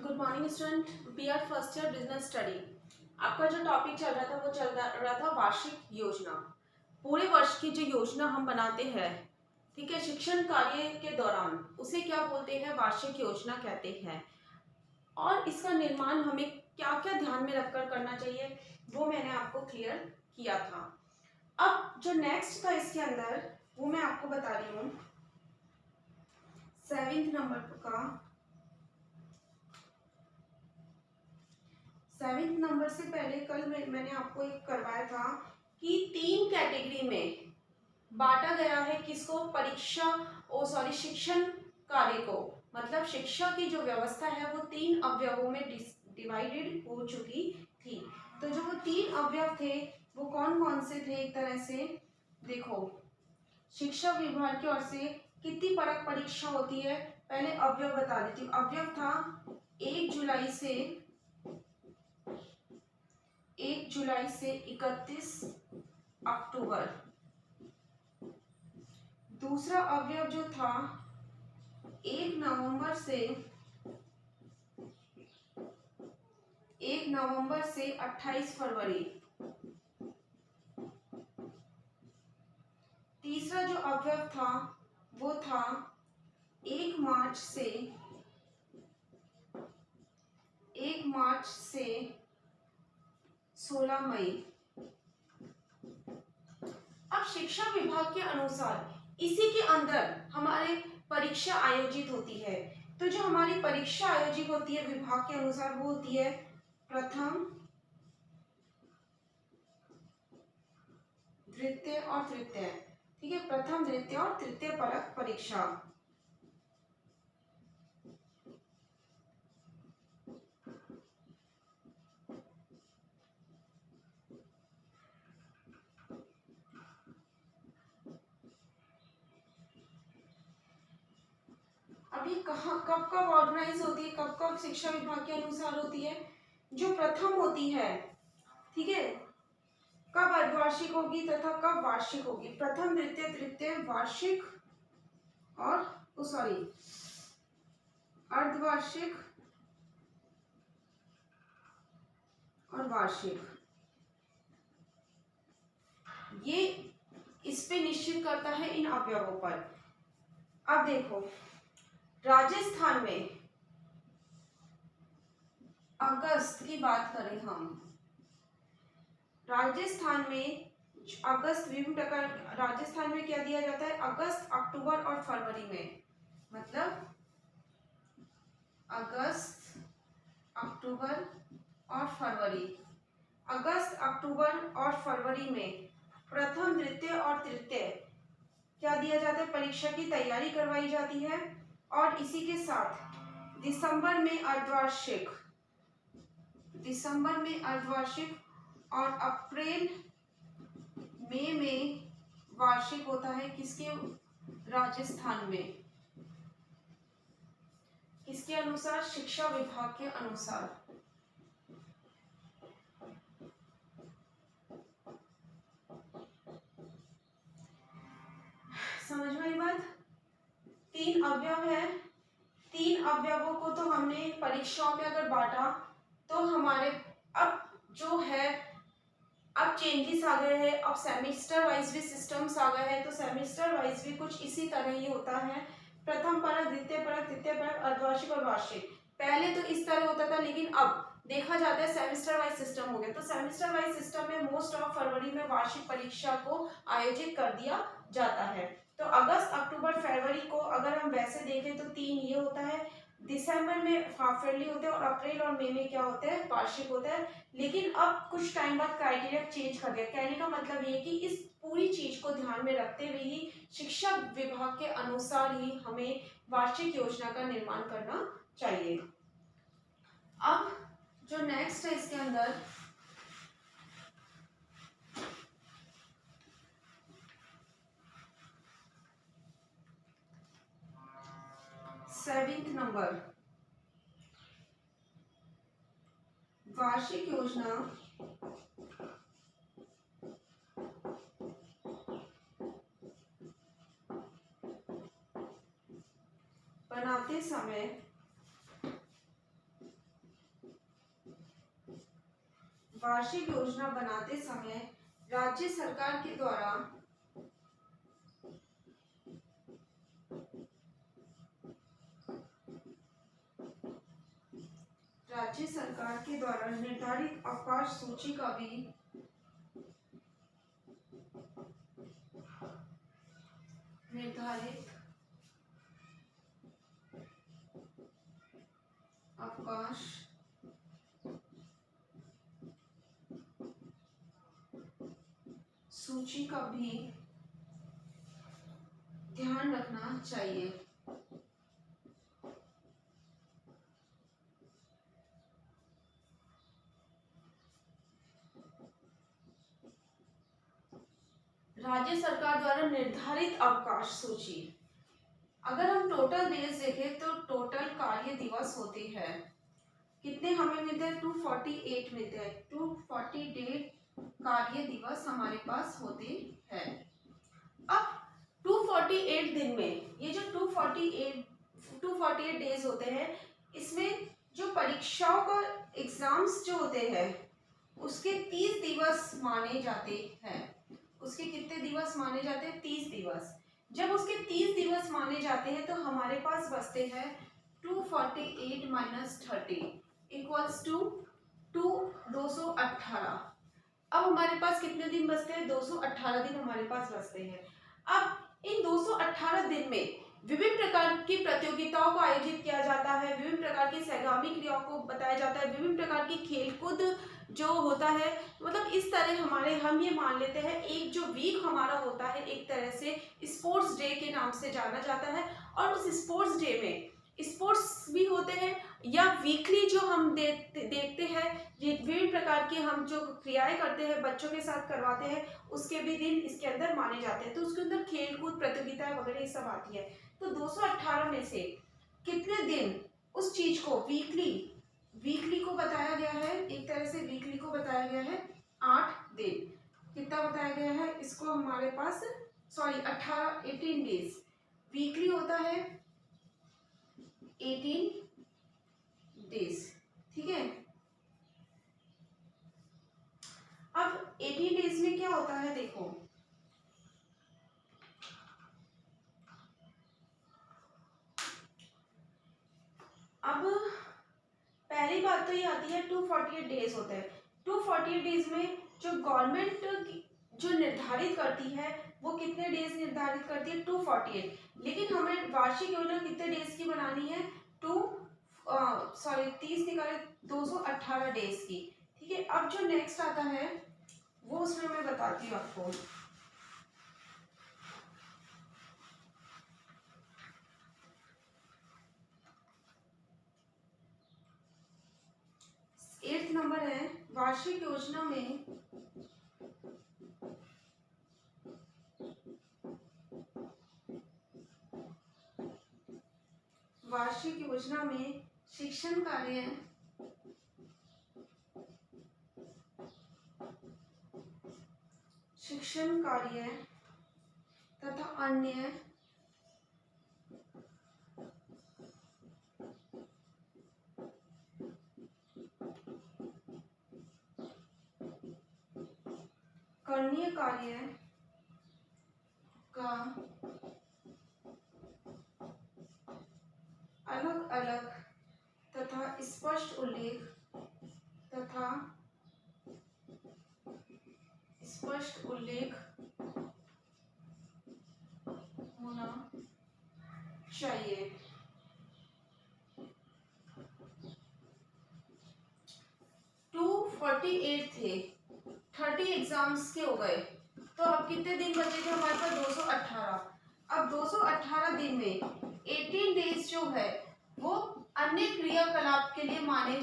Good morning student. BEd first year business study. आपका जो topic चल रहा था वो चल रहा था वार्षिक योजना। पूरे वर्ष की जो योजना हम बनाते हैं, ठीक है, शिक्षण कार्य के दौरान उसे क्या बोलते हैं, वार्षिक योजना कहते हैं। और इसका निर्माण हमें क्या क्या ध्यान में रखकर करना चाहिए वो मैंने आपको क्लियर किया था। अब जो नेक्स्ट था इसके अंदर वो मैं आपको बता रही हूँ 7th नंबर का। 7th नंबर से पहले कल मैंने आपको एक करवाया था कि 3 कैटेगरी में बांटा गया है किसको, शिक्षण कार्य को। मतलब शिक्षा की जो व्यवस्था है वो 3 अवयवों में डिवाइडेड हो चुकी थी। तो जो वो 3 अवयव थे वो कौन कौन से थे, एक तरह से देखो, शिक्षा विभाग की ओर से कितनी परख परीक्षा होती है, पहले अवयव बता देती हूँ। अवयव था 1 जुलाई से 31 अक्टूबर। दूसरा अवयव जो था 1 नवंबर से 28 फरवरी। तीसरा जो अवयव था वो था 1 मार्च से 16 मई। अब शिक्षा विभाग के अनुसार इसी के अंदर हमारे परीक्षा आयोजित होती है। तो जो हमारी परीक्षा आयोजित होती है विभाग के अनुसार वो होती है प्रथम, द्वितीय और तृतीय। ठीक है, प्रथम, द्वितीय और तृतीय परख परीक्षा। अब ये कहाँ कब कब ऑर्गेनाइज होती है, कब कब शिक्षा विभाग के अनुसार होती है। जो प्रथम होती है, ठीक है, कब अर्धवार्षिक होगी तथा कब वार्षिक होगी। प्रथम, द्वितीय, तृतीय, वार्षिक और अर्धवार्षिक और वार्षिक, ये इस पे निश्चित करता है इन अवयवों पर। अब देखो, राजस्थान में अगस्त की बात करें हम, राजस्थान में अगस्त विभिन्न प्रकार, राजस्थान में क्या दिया जाता है, अगस्त, अक्टूबर और फरवरी में। मतलब अगस्त, अक्टूबर और फरवरी। अगस्त, अक्टूबर और फरवरी में प्रथम, द्वितीय और तृतीय क्या दिया जाता है, परीक्षा की तैयारी करवाई जाती है। और इसी के साथ दिसंबर में अर्धवार्षिक, और अप्रैल मई में वार्षिक होता है। किसके, राजस्थान में। किसके अनुसार, शिक्षा विभाग के अनुसार। समझ में आई बात। 3 अवयव है, 3 अवयवों को तो हमने परीक्षाओं में अगर बांटा तो हमारे अब जो है, अब चेंजेस आ गए हैं। अब सेमेस्टर वाइज भी सिस्टम्स आ गए हैं, तो सेमेस्टर वाइज भी कुछ इसी तरह ही होता है। प्रथम परत, द्वितीय परत, तृतीय परत, अर्धवार्षिक और वार्षिक। पहले तो इस तरह होता था, लेकिन अब देखा जाता है सेमेस्टर वाइज सिस्टम हो गया। तो सेमेस्टर वाइज सिस्टम में मोस्ट ऑफ फरवरी में वार्षिक परीक्षा को आयोजित कर दिया जाता है। तो अगस्त, अक्टूबर, फरवरी को अगर हम वैसे देखें तो 3 ये होता है। दिसंबर में हाफ ईयरली होते हैं और अप्रैल और मई में क्या होता है, वार्षिक होता है। लेकिन अब कुछ टाइम बाद क्राइटेरिया चेंज कर दिया। कहने का मतलब ये कि इस पूरी चीज को ध्यान में रखते हुए ही शिक्षा विभाग के अनुसार ही हमें वार्षिक योजना का निर्माण करना चाहिए। अब जो नेक्स्ट है इसके अंदर, सेवेंथ नंबर, वार्षिक योजना बनाते समय वार्षिक योजना बनाते समय राज्य सरकार के द्वारा निर्धारित अवकाश सूची का भी निर्धारित अवकाश सूची का भी ध्यान रखना चाहिए। राज्य सरकार द्वारा निर्धारित अवकाश सूची, अगर हम टोटल डेज देखें तो टोटल कार्य दिवस होते हैं कितने हमें मिलते हैं 248 मिलते हैं। 248 कार्य दिवस हमारे पास होते हैं। अब 248 दिन में ये जो 248 डेज होते हैं इसमें जो परीक्षाओं का एग्जाम्स जो होते हैं उसके 30 दिवस माने जाते हैं। उसके कितने दिवस माने जाते हैं 30 दिवस। जब उसके 30 दिवस माने जाते हैं तो हमारे पास बचते हैं 248 माइनस 30 इक्वल्स टू 218। अब हमारे पास कितने दिन बचते हैं 218 दिन हमारे पास बचते हैं। अब इन 218 दिन में विभिन्न प्रकार की प्रतियोगिताओं को आयोजित किया जाता है, विभिन्न प्रकार की सहगामी क्रियाओं को बताया जाता है, विभिन्न प्रकार की खेलकूद जो होता है, मतलब इस तरह हम ये मान लेते हैं एक जो वीक हमारा होता है एक तरह से स्पोर्ट्स डे के नाम से जाना जाता है। और उस स्पोर्ट्स डे में स्पोर्ट्स भी होते हैं या वीकली जो हम देखते हैं विभिन्न प्रकार की हम जो क्रियाएं करते हैं बच्चों के साथ करवाते हैं उसके भी दिन इसके अंदर माने जाते हैं। तो उसके अंदर खेलकूद प्रतियोगिताएं वगैरह ये सब आती है। तो 218 में से कितने दिन उस चीज को वीकली को बताया गया है, एक तरह से वीकली को बताया गया है 8 दिन। कितना बताया गया है इसको हमारे पास 18 डेज वीकली होता है 18 डेज। ठीक है। अब 18 डेज में क्या होता है देखो, अब पहली बात तो ये आती है 248 डेज होते हैं। 248 डेज में जो गवर्नमेंट जो निर्धारित करती है वो कितने डेज निर्धारित करती है 248। लेकिन हमें वार्षिक योजना कितने डेज की बनानी है 30 निकाले 218 डेज की। ठीक है। अब जो नेक्स्ट आता है वो उसमें मैं बताती हूँ आपको। एट्थ नंबर है वार्षिक योजना में शिक्षण कार्य तथा अन्य करणीय कार्य का अलग अलग तथा स्पष्ट उल्लेख होना चाहिए। 248 थे, 30 एग्जाम्स के हो गए तो अब कितने दिन बचे थे हमारे पास 218। अब 218 दिन में 18 डेज जो है वो अन्य क्रियाकलाप के लिए माने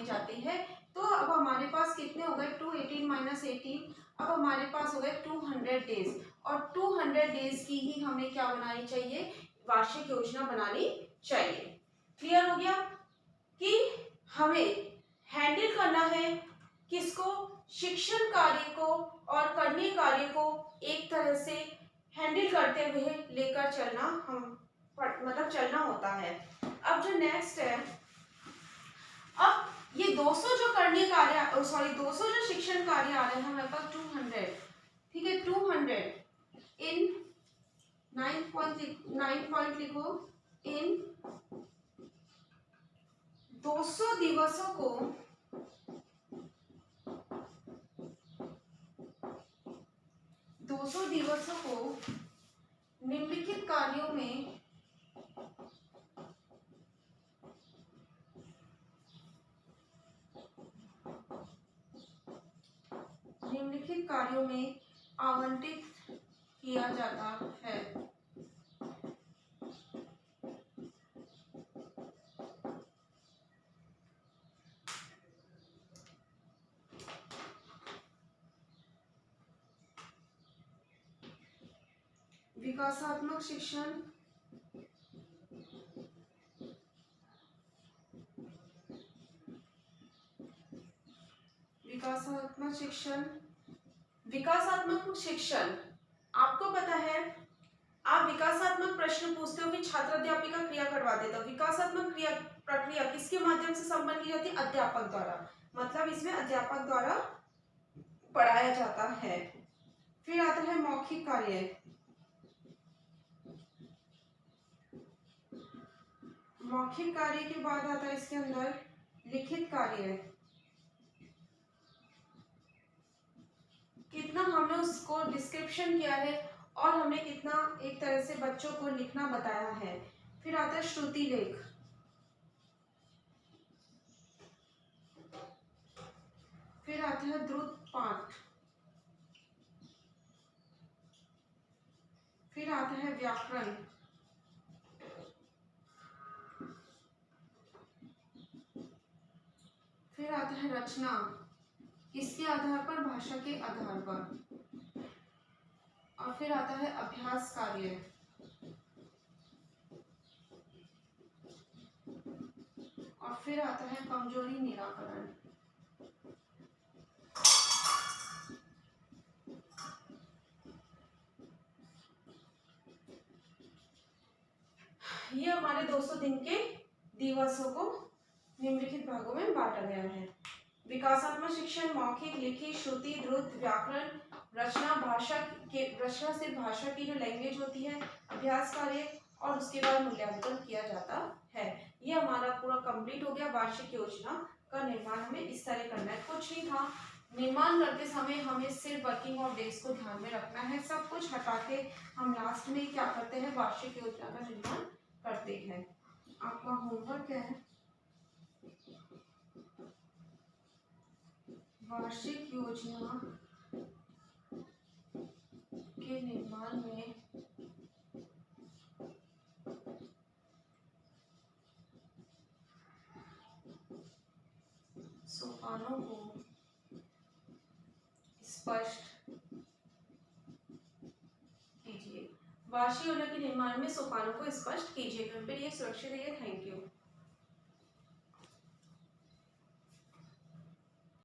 जाते हैं। तो अब हमारे पास कितने हो गए 218 माइनस 18, अब हमारे पास हो गए 200 डेज। और 200 डेज की ही हमें क्या बनानी चाहिए वार्षिक योजना बनानी चाहिए। क्लियर हो गया कि हमें हैंडल करना है किसको शिक्षण कार्य को और करणीय कार्य को एक तरह से हैंडल करते हुए लेकर चलना चलना होता है। अब जो नेक्स्ट है अब ये 200 जो करनीय कार्य, सॉरी 200 जो शिक्षण कार्य आ रहे हैं हमारे पास 200, ठीक है, 200 इन 9 पॉइंट लिखो, इन 200 दिवसों को 200 दिवसों को निम्नलिखित कार्यों में आवंटित किया जाता है। विकासात्मक शिक्षण विकासात्मक शिक्षण आपको पता है, आप विकासात्मक प्रश्न पूछते हो, फिर छात्र अध्यापिका क्रिया करवा देता हो। विकासात्मक क्रिया प्रक्रिया किसके माध्यम से संपन्न की जाती है? अध्यापक द्वारा, मतलब इसमें अध्यापक द्वारा पढ़ाया जाता है। फिर आता है मौखिक कार्य। मौखिक कार्य के बाद आता है इसके अंदर लिखित कार्य। कितना हमने उसको डिस्क्रिप्शन किया है और हमने कितना एक तरह से बच्चों को लिखना बताया है। फिर आता है श्रुति लेख। फिर आता है द्रुत पाठ। फिर आता है व्याकरण। फिर आता है रचना, किसके आधार पर? भाषा के आधार पर। और फिर आता है अभ्यास कार्य। और फिर आता है कमजोरी निराकरण। ये हमारे 200 दिन के दिवसों को निम्नलिखित भागों में बांटा गया है। विकासात्मक शिक्षण, मौखिक, लिखित, श्रुति, द्रुत, व्याकरण, रचना, रचना सिर्फ भाषा की जो लैंग्वेज होती है, अभ्यास कार्य, और उसके बाद मूल्यांकन किया जाता है। ये हमारा पूरा कंप्लीट हो गया। वार्षिक योजना का निर्माण हमें इस तरह करना है। कुछ नहीं था, निर्माण करते समय हमें सिर्फ वर्किंग ऑफ डेज को ध्यान में रखना है। सब कुछ हटा के हम लास्ट में क्या करते हैं? वार्षिक योजना का निर्माण करते हैं। आपका होमवर्क क्या है? वार्षिक योजना के निर्माण में सोपानों को स्पष्ट कीजिए। वार्षिक योजना के निर्माण में सोपानों को स्पष्ट कीजिए। कृपया ये सुरक्षित रहिए। Thank you.